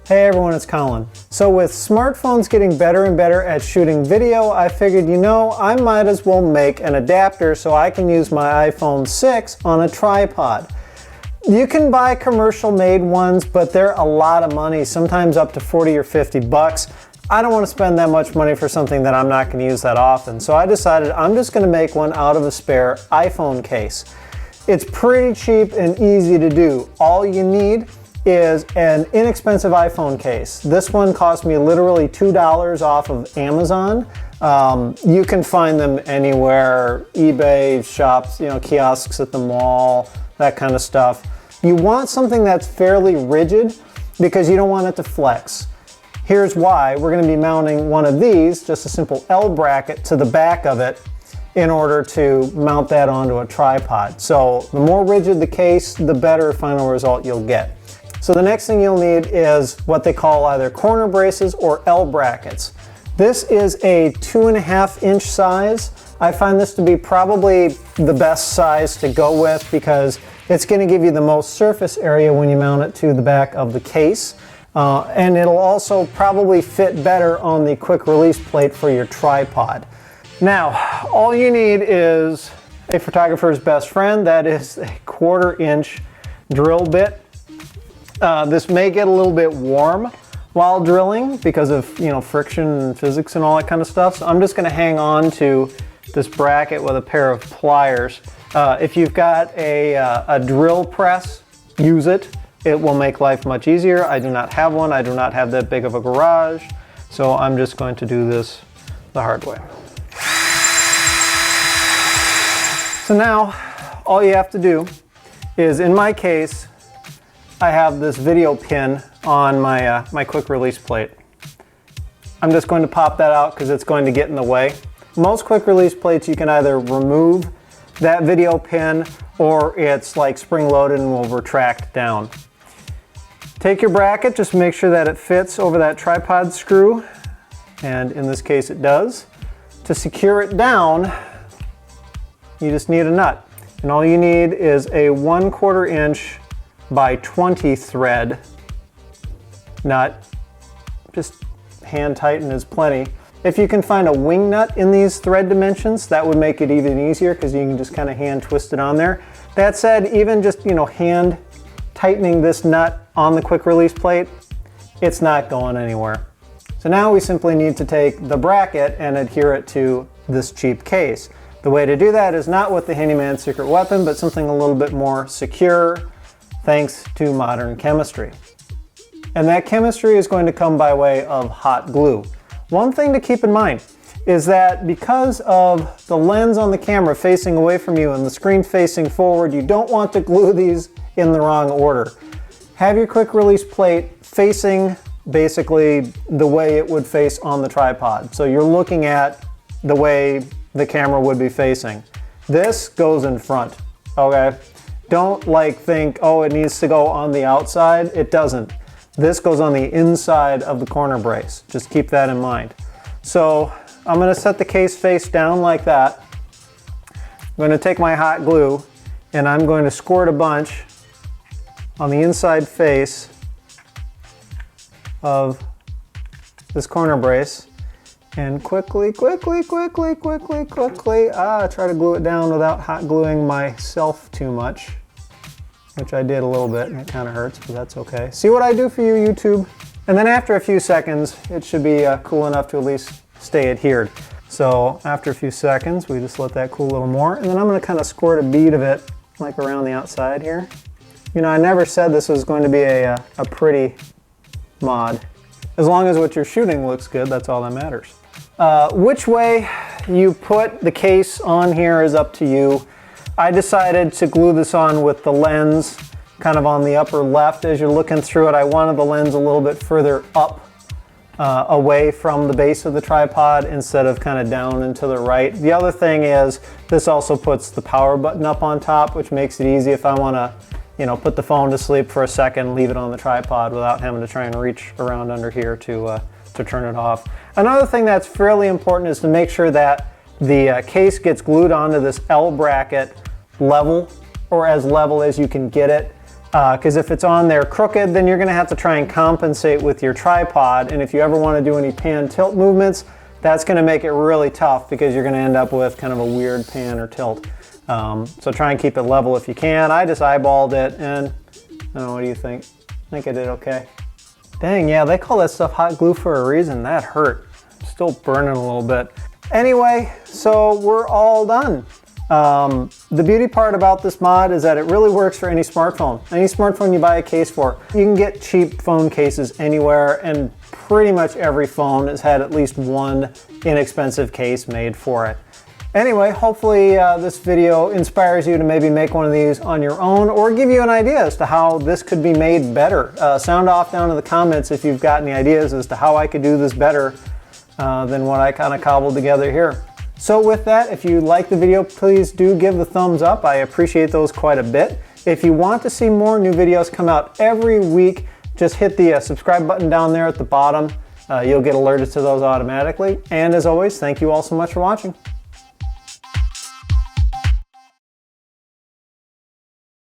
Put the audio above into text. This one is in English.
Hey everyone, it's Colin. So with smartphones getting better and better at shooting video, I figured, I might as well make an adapter so I can use my iPhone 6 on a tripod. You can buy commercial made ones, but they're a lot of money, sometimes up to 40 or 50 bucks. I don't want to spend that much money for something that I'm not going to use that often. So I decided I'm just going to make one out of a spare iPhone case. It's pretty cheap and easy to do. All you need is an inexpensive iPhone case. This one cost me literally $2 off of Amazon. You can find them anywhere, eBay, shops, kiosks at the mall, that kind of stuff. You want something that's fairly rigid because you don't want it to flex. Here's why. We're going to be mounting one of these, just a simple L bracket, to the back of it in order to mount that onto a tripod. So the more rigid the case, the better final result you'll get. So the next thing you'll need is what they call either corner braces or L brackets. This is a 2.5 inch size. I find this to be probably the best size to go with because it's going to give you the most surface area when you mount it to the back of the case. And it'll also probably fit better on the quick release plate for your tripod. Now, all you need is a photographer's best friend. That is a 1/4 inch drill bit. This may get a little bit warm while drilling because of friction and physics and all that kind of stuff. So I'm just going to hang on to this bracket with a pair of pliers. If you've got a drill press, use it. It will make life much easier. I do not have one. I do not have that big of a garage. So I'm just going to do this the hard way. So now all you have to do is, in my case, I have this video pin on my quick release plate. I'm just going to pop that out because it's going to get in the way. Most quick release plates you can either remove that video pin or it's like spring loaded and will retract down. Take your bracket, just make sure that it fits over that tripod screw, and in this case it does. To secure it down, you just need a nut, and all you need is a 1/4 inch by 20 thread nut. Just hand tighten is plenty. If you can find a wing nut in these thread dimensions, that would make it even easier because you can just kind of hand twist it on there. That said, even just hand tightening this nut on the quick release plate, it's not going anywhere. So now we simply need to take the bracket and adhere it to this cheap case. The way to do that is not with the Handyman secret weapon, but something a little bit more secure, thanks to modern chemistry. And that chemistry is going to come by way of hot glue. One thing to keep in mind is that because of the lens on the camera facing away from you and the screen facing forward, you don't want to glue these in the wrong order. Have your quick release plate facing basically the way it would face on the tripod. So you're looking at the way the camera would be facing. This goes in front, okay? Don't think, oh, it needs to go on the outside. It doesn't. This goes on the inside of the corner brace. Just keep that in mind. So I'm going to set the case face down like that. I'm going to take my hot glue and I'm going to squirt a bunch on the inside face of this corner brace and quickly try to glue it down without hot gluing myself too much, which I did a little bit and it kind of hurts, but that's okay. See what I do for you, YouTube? And then after a few seconds, it should be cool enough to at least stay adhered. So after a few seconds, we just let that cool a little more, and then I'm going to kind of squirt a bead of it like around the outside here. I never said this was going to be a pretty mod. As long as what you're shooting looks good, that's all that matters. Which way you put the case on here is up to you. I decided to glue this on with the lens kind of on the upper left. As you're looking through it, I wanted the lens a little bit further up away from the base of the tripod instead of kind of down and to the right. The other thing is this also puts the power button up on top, which makes it easy if I want to put the phone to sleep for a second, leave it on the tripod without having to try and reach around under here to turn it off. Another thing that's fairly important is to make sure that the case gets glued onto this L bracket level, or as level as you can get it. because if it's on there crooked, then you're going to have to try and compensate with your tripod, and if you ever want to do any pan tilt movements, that's going to make it really tough because you're going to end up with kind of a weird pan or tilt. So try and keep it level if you can. I just eyeballed it, and I don't know, what do you think? I think I did okay. Dang, yeah, they call that stuff hot glue for a reason. That hurt. Still burning a little bit. Anyway, so we're all done. The beauty part about this mod is that it really works for any smartphone. Any smartphone you buy a case for. You can get cheap phone cases anywhere, and pretty much every phone has had at least one inexpensive case made for it. Anyway, hopefully this video inspires you to maybe make one of these on your own, or give you an idea as to how this could be made better. Sound off down in the comments if you've got any ideas as to how I could do this better than what I kind of cobbled together here. So with that, if you like the video, please do give the thumbs up. I appreciate those quite a bit. If you want to see more new videos come out every week, just hit the subscribe button down there at the bottom. You'll get alerted to those automatically. And as always, thank you all so much for watching.